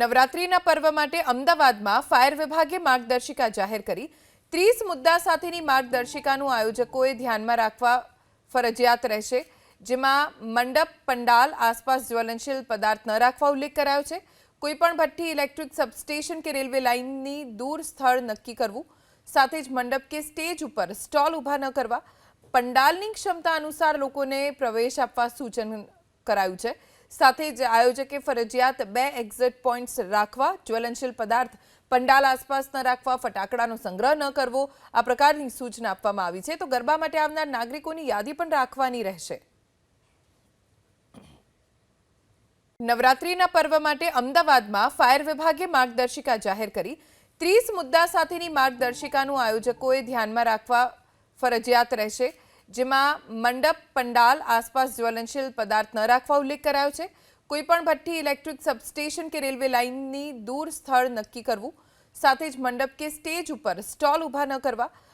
નવરાત્રિના પર્વ માટે અમદાવાદમાં ફાયર વિભાગે માર્ગદર્શિકા જાહેર કરી 30 મુદ્દા સાથેની માર્ગદર્શિકાનું આયોજકોએ ધ્યાનમાં રાખવા ફરજિયાત રહેશે, જેમાં મંડપ, પંડાલ આસપાસ જ્વલનશીલ પદાર્થ ન રાખવા ઉલ્લેખ કરાયો છે। કોઈપણ ભઠ્ઠી, ઇલેક્ટ્રિક સબસ્ટેશન કે રેલવે લાઇનની દૂર સ્થળ નક્કી કરવું, સાથે જ મંડપ કે સ્ટેજ ઉપર સ્ટોલ ઊભા ન કરવા, પંડાલની ક્ષમતા અનુસાર લોકોને પ્રવેશ આપવા સૂચન કરાયું છે। સાથે જ આયોજકે ફરજિયાત 2 એક્ઝિટ પોઈન્ટ્સ રાખવા, જ્વલનશીલ પદાર્થ પંડાલ આસપાસ ન રાખવા, ફટાકડાનો સંગ્રહ ન કરવો, આ પ્રકારની સૂચના આપવામાં આવી છે। તો ગરબા માટે આવનાર નાગરિકોની યાદી પણ રાખવાની રહેશે। નવરાત્રિના પર્વ માટે અમદાવાદમાં ફાયર વિભાગે માર્ગદર્શિકા જાહેર કરી 30 મુદ્દા સાથેની માર્ગદર્શિકાનું આયોજકોએ ધ્યાનમાં રાખવા ફરજિયાત રહેશે, જેમાં મંડપ, પંડાલ આસપાસ જ્વલનશીલ પદાર્થ ન રાખવા ઉલ્લેખ કરાયો છે। કોઈપણ ભઠ્ઠી, ઇલેક્ટ્રિક સબસ્ટેશન કે રેલવે લાઇનની દૂર સ્થળ નક્કી કરવું, સાથે જ મંડપ કે સ્ટેજ ઉપર સ્ટોલ ઊભા ન કરવા,